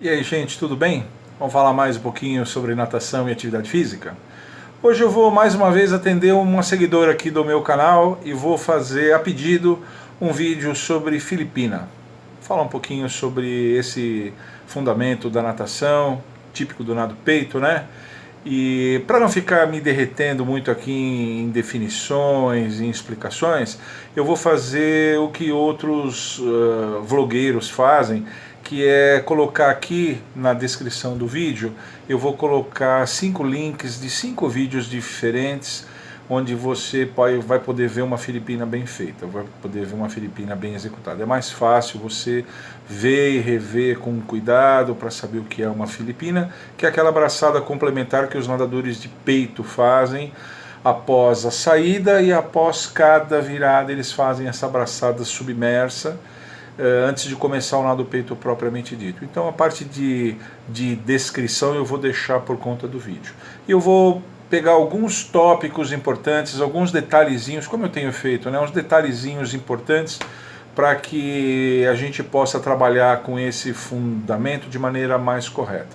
E aí, gente, tudo bem? Vamos falar mais um pouquinho sobre natação e atividade física? Hoje eu vou mais uma vez atender uma seguidora aqui do meu canal e vou fazer a pedido um vídeo sobre Filipina. Falar um pouquinho sobre esse fundamento da natação, típico do nado peito, né? E para não ficar me derretendo muito aqui em definições, em explicações, eu vou fazer o que outros vlogueiros fazem, que é colocar aqui na descrição do vídeo, eu vou colocar 5 links de 5 vídeos diferentes, onde você vai poder ver uma Filipina bem feita, vai poder ver uma Filipina bem executada. É mais fácil você ver e rever com cuidado para saber o que é uma Filipina, que é aquela braçada complementar que os nadadores de peito fazem após a saída, e após cada virada eles fazem essa braçada submersa antes de começar o nado peito propriamente dito. Então a parte de descrição eu vou deixar por conta do vídeo. E eu vou pegar alguns tópicos importantes, alguns detalhezinhos, como eu tenho feito, né, uns detalhezinhos importantes para que a gente possa trabalhar com esse fundamento de maneira mais correta.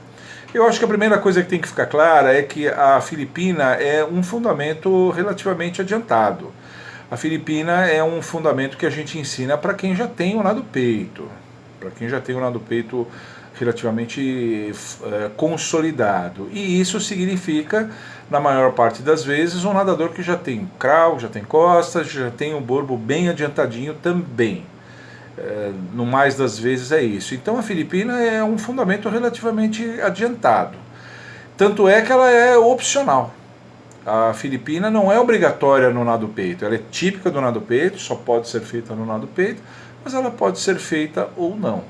Eu acho que a primeira coisa que tem que ficar clara é que a Filipina é um fundamento relativamente adiantado. A Filipina é um fundamento que a gente ensina para quem já tem o nado peito, para quem já tem o nado peito relativamente consolidado. E isso significa, na maior parte das vezes, um nadador que já tem crawl, já tem costas, já tem o borbo bem adiantadinho também. No mais das vezes é isso. Então a Filipina é um fundamento relativamente adiantado. Tanto é que ela é opcional. A Filipina não é obrigatória no nado peito, ela é típica do nado peito, só pode ser feita no nado peito, mas ela pode ser feita ou não.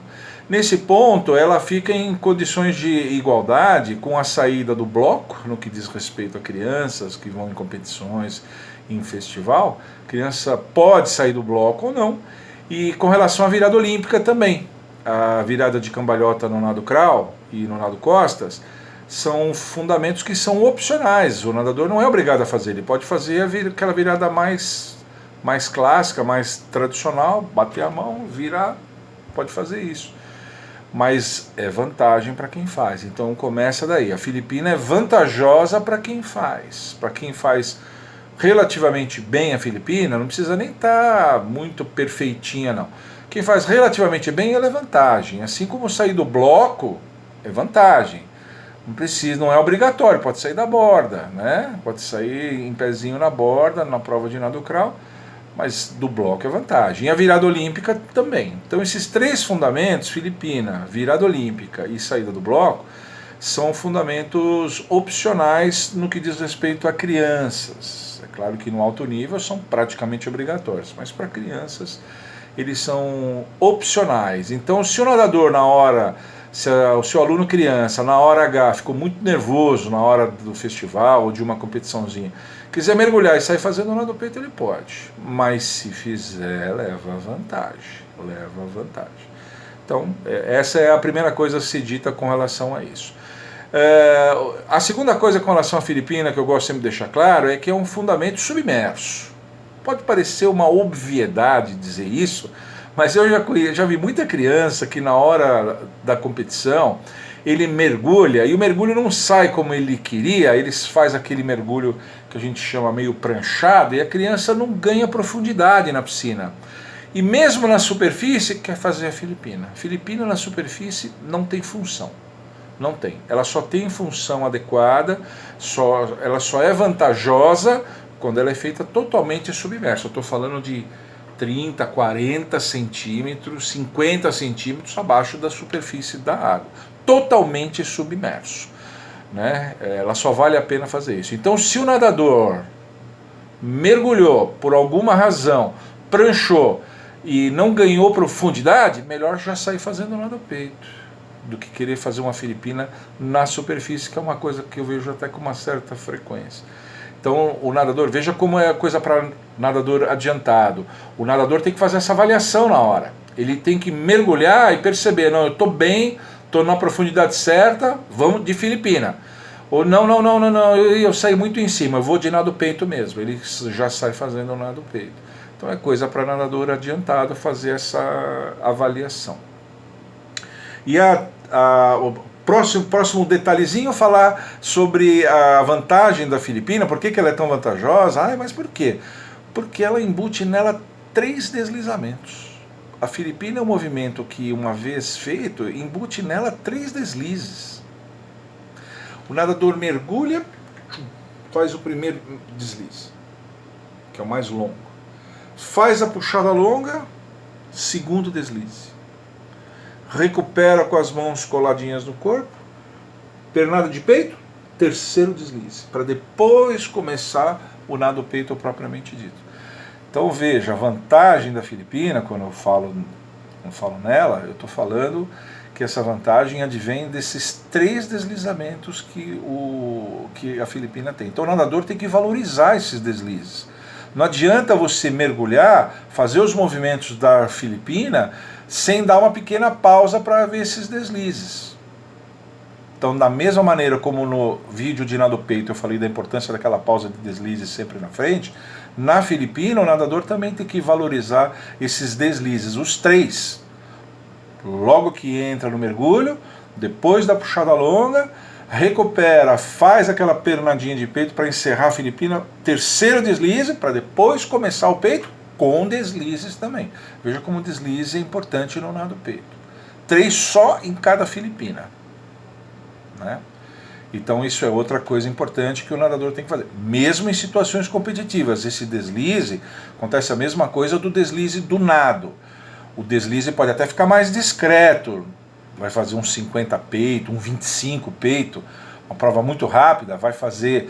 Nesse ponto, ela fica em condições de igualdade com a saída do bloco, no que diz respeito a crianças que vão em competições, em festival. A criança pode sair do bloco ou não. E com relação à virada olímpica também, a virada de cambalhota no nado crawl e no nado costas, são fundamentos que são opcionais. O nadador não é obrigado a fazer, ele pode fazer aquela virada mais clássica, mais tradicional, bater a mão, virar, pode fazer isso. Mas é vantagem para quem faz. Então começa daí. A Filipina é vantajosa para quem faz. Para quem faz relativamente bem a Filipina, não precisa nem estar muito perfeitinha, não. Quem faz relativamente bem, ela é vantagem. Assim como sair do bloco é vantagem. Não precisa, não é obrigatório, pode sair da borda, né? Pode sair em pezinho na borda, na prova de nado crawl, mas do bloco é vantagem. E a virada olímpica também. Então esses 3 fundamentos, Filipina, virada olímpica e saída do bloco, são fundamentos opcionais no que diz respeito a crianças. É claro que no alto nível são praticamente obrigatórios, mas para crianças eles são opcionais. Então se o nadador na hora, se o seu aluno criança, na hora H, ficou muito nervoso na hora do festival ou de uma competiçãozinha, quiser mergulhar e sair fazendo o nado peito, ele pode. Mas se fizer, leva vantagem. Leva vantagem. Então, essa é a primeira coisa a ser dita com relação a isso. A segunda coisa com relação à Filipina, que eu gosto sempre de deixar claro, é que é um fundamento submerso. Pode parecer uma obviedade dizer isso, mas eu já vi muita criança que na hora da competição ele mergulha e o mergulho não sai como ele queria, eles fazem aquele mergulho que a gente chama meio pranchado e a criança não ganha profundidade na piscina. E mesmo na superfície quer fazer a Filipina. A Filipina na superfície não tem função. Não tem. Ela só tem função adequada, ela só é vantajosa quando ela é feita totalmente submersa. Eu estou falando de 30, 40 centímetros, 50 centímetros abaixo da superfície da água. Totalmente submerso. Né? Ela só vale a pena fazer isso. Então, se o nadador mergulhou por alguma razão, pranchou e não ganhou profundidade, melhor já sair fazendo nado peito do que querer fazer uma Filipina na superfície, que é uma coisa que eu vejo até com uma certa frequência. Então o nadador, veja como é a coisa para nadador adiantado. O nadador tem que fazer essa avaliação na hora. Ele tem que mergulhar e perceber, não, eu estou bem, estou na profundidade certa, vamos de Filipina. Ou não, eu saí muito em cima, eu vou de nado peito mesmo. Ele já sai fazendo o nado peito. Então é coisa para nadador adiantado fazer essa avaliação. E a o próximo detalhezinho, falar sobre a vantagem da Filipina, por que ela é tão vantajosa. Mas por quê? Porque ela embute nela 3 deslizamentos. A Filipina é um movimento que, uma vez feito, embute nela 3 deslizes. O nadador mergulha, faz o primeiro deslize, que é o mais longo. Faz a puxada longa, segundo deslize. Recupera com as mãos coladinhas no corpo, pernada de peito, terceiro deslize, para depois começar o nado peito propriamente dito. Então veja, a vantagem da Filipina, quando eu falo nela, eu estou falando que essa vantagem advém desses 3 deslizamentos que a Filipina tem. Então o nadador tem que valorizar esses deslizes. Não adianta você mergulhar, fazer os movimentos da Filipina sem dar uma pequena pausa para ver esses deslizes. Então, da mesma maneira como no vídeo de nado peito eu falei da importância daquela pausa de deslize sempre na frente, na Filipina o nadador também tem que valorizar esses deslizes, os 3. Logo que entra no mergulho, depois da puxada longa, recupera, faz aquela pernadinha de peito para encerrar a Filipina, terceiro deslize, para depois começar o peito, com deslizes também. Veja como o deslize é importante no nado peito. 3 só em cada Filipina, né? Então isso é outra coisa importante que o nadador tem que fazer. Mesmo em situações competitivas, esse deslize, acontece a mesma coisa do deslize do nado. O deslize pode até ficar mais discreto, vai fazer um 50 peito, um 25 peito, uma prova muito rápida, vai fazer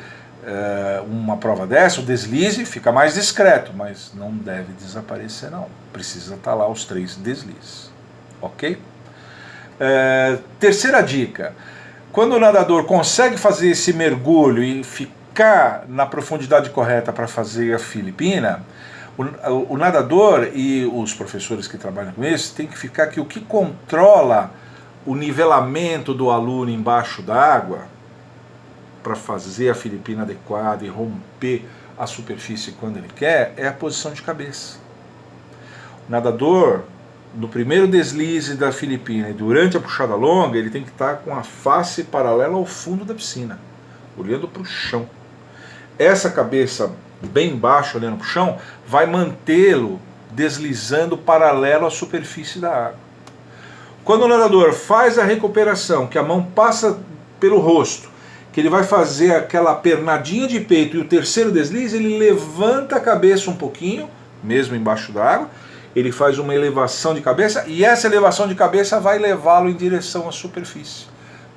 uma prova dessa, o deslize fica mais discreto, mas não deve desaparecer não, precisa estar lá os 3 deslizes, ok? Terceira dica, quando o nadador consegue fazer esse mergulho e ficar na profundidade correta para fazer a Filipina, o nadador e os professores que trabalham com isso tem que ficar que o que controla o nivelamento do aluno embaixo d'água para fazer a Filipina adequada e romper a superfície quando ele quer é a posição de cabeça. O nadador, no primeiro deslize da Filipina e durante a puxada longa, ele tem que estar com a face paralela ao fundo da piscina, olhando para o chão. Essa cabeça bem baixa, olhando para o chão, vai mantê-lo deslizando paralelo à superfície da água. Quando o nadador faz a recuperação, que a mão passa pelo rosto, que ele vai fazer aquela pernadinha de peito e o terceiro deslize, ele levanta a cabeça um pouquinho, mesmo embaixo da água, ele faz uma elevação de cabeça e essa elevação de cabeça vai levá-lo em direção à superfície,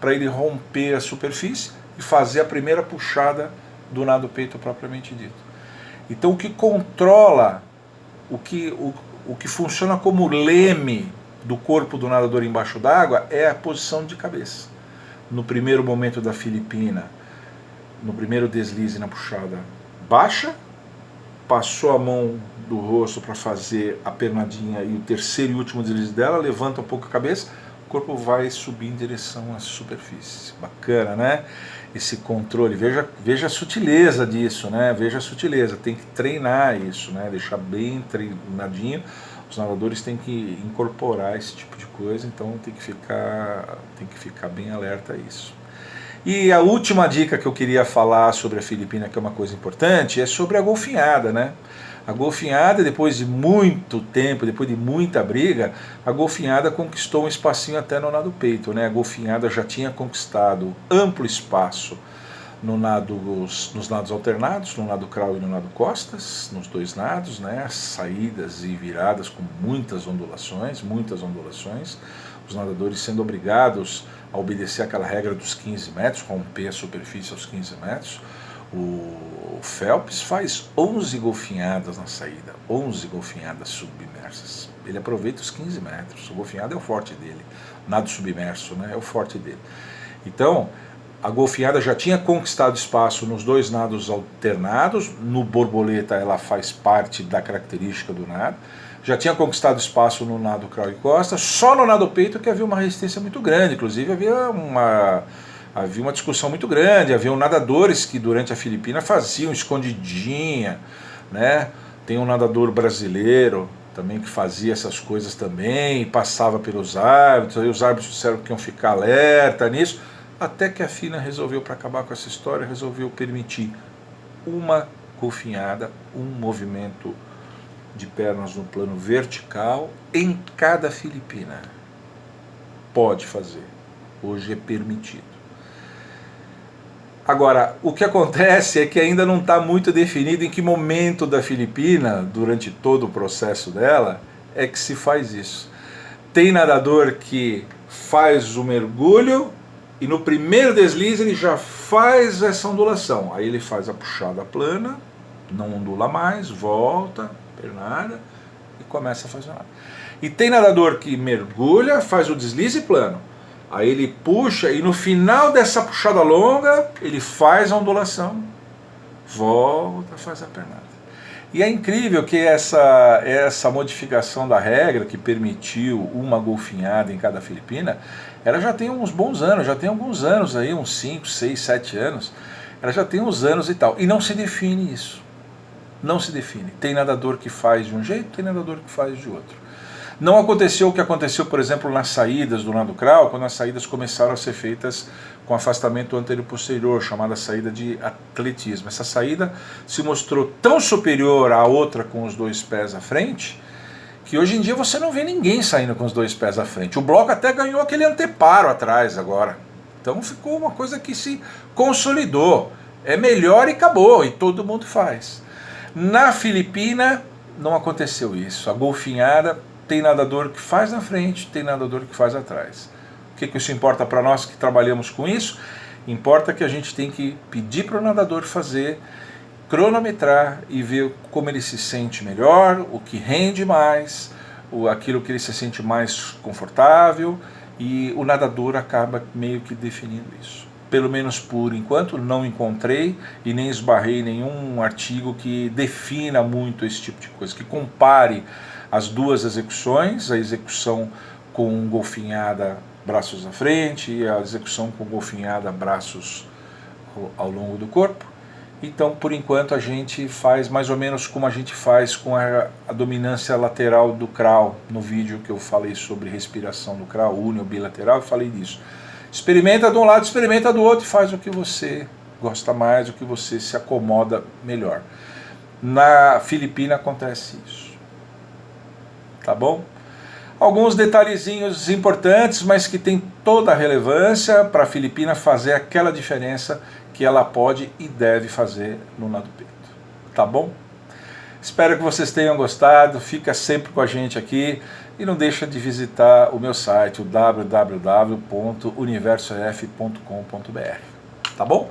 para ele romper a superfície e fazer a primeira puxada do nado peito propriamente dito. Então o que controla, o que funciona como leme do corpo do nadador embaixo d'água é a posição de cabeça. No primeiro momento da Filipina, no primeiro deslize na puxada baixa, passou a mão do rosto para fazer a pernadinha e o terceiro e último deslize dela, levanta um pouco a cabeça, o corpo vai subir em direção à superfície. Bacana, né? Esse controle, veja a sutileza disso, né? Veja a sutileza, tem que treinar isso, né? Deixar bem treinadinho. Os nadadores têm que incorporar esse tipo de coisa, então tem que ficar bem alerta a isso. E a última dica que eu queria falar sobre a Filipina, que é uma coisa importante, é sobre a golfinhada, né? A golfinhada, depois de muito tempo, depois de muita briga, a golfinhada conquistou um espacinho até no nado peito, né? A golfinhada já tinha conquistado amplo espaço nos nados alternados, no nado crawl e no nado costas, nos 2 nados, né? Saídas e viradas com muitas ondulações, os nadadores sendo obrigados a obedecer aquela regra dos 15 metros, romper a superfície aos 15 metros. O Phelps faz 11 golfinhadas na saída, 11 golfinhadas submersas. Ele aproveita os 15 metros, o golfinhada é o forte dele, nado submerso, né? É o forte dele. Então, a golfinhada já tinha conquistado espaço nos 2 nados alternados, no borboleta ela faz parte da característica do nado, já tinha conquistado espaço no nado crawl e costa, só no nado peito que havia uma resistência muito grande, inclusive havia uma discussão muito grande, havia nadadores que durante a Filipina faziam escondidinha, né? Tem um nadador brasileiro, também que fazia essas coisas também, passava pelos árbitros, aí os árbitros disseram que iam ficar alerta nisso, até que a FINA resolveu, para acabar com essa história, resolveu permitir uma golfinhada, um movimento de pernas no plano vertical em cada Filipina. Pode fazer, hoje é permitido. Agora, o que acontece é que ainda não está muito definido em que momento da Filipina, durante todo o processo dela, é que se faz isso. Tem nadador que faz o mergulho e no primeiro deslize ele já faz essa ondulação. Aí ele faz a puxada plana, não ondula mais, volta, pernada e começa a fazer nada. E tem nadador que mergulha, faz o deslize plano. Aí ele puxa e no final dessa puxada longa, ele faz a ondulação, volta, faz a pernada. E é incrível que essa modificação da regra que permitiu uma golfinhada em cada Filipina, ela já tem uns bons anos, já tem alguns anos aí, uns 5, 6, 7 anos, ela já tem uns anos e tal. E não se define isso. Não se define. Tem nadador que faz de um jeito, tem nadador que faz de outro. Não aconteceu o que aconteceu, por exemplo, nas saídas do nado crawl, quando as saídas começaram a ser feitas com afastamento anterior-posterior, chamada saída de atletismo. Essa saída se mostrou tão superior à outra com os 2 pés à frente, que hoje em dia você não vê ninguém saindo com os 2 pés à frente. O bloco até ganhou aquele anteparo atrás agora. Então ficou uma coisa que se consolidou. É melhor e acabou, e todo mundo faz. Na Filipina não aconteceu isso. A golfinhada tem nadador que faz na frente, tem nadador que faz atrás. O que isso importa para nós que trabalhamos com isso? Importa que a gente tem que pedir para o nadador fazer, cronometrar e ver como ele se sente melhor, o que rende mais, aquilo que ele se sente mais confortável, e o nadador acaba meio que definindo isso. Pelo menos por enquanto não encontrei e nem esbarrei nenhum artigo que defina muito esse tipo de coisa, que compare as duas execuções, a execução com golfinhada braços à frente e a execução com golfinhada braços ao longo do corpo. Então, por enquanto, a gente faz mais ou menos como a gente faz com a dominância lateral do crawl. No vídeo que eu falei sobre respiração do crawl, uni ou bilateral, eu falei disso. Experimenta de um lado, experimenta do outro e faz o que você gosta mais, o que você se acomoda melhor. Na Filipina acontece isso. Tá bom? Alguns detalhezinhos importantes, mas que tem toda a relevância para a Filipina fazer aquela diferença que ela pode e deve fazer no nado peito. Tá bom? Espero que vocês tenham gostado, fica sempre com a gente aqui e não deixa de visitar o meu site, o www.universof.com.br. Tá bom?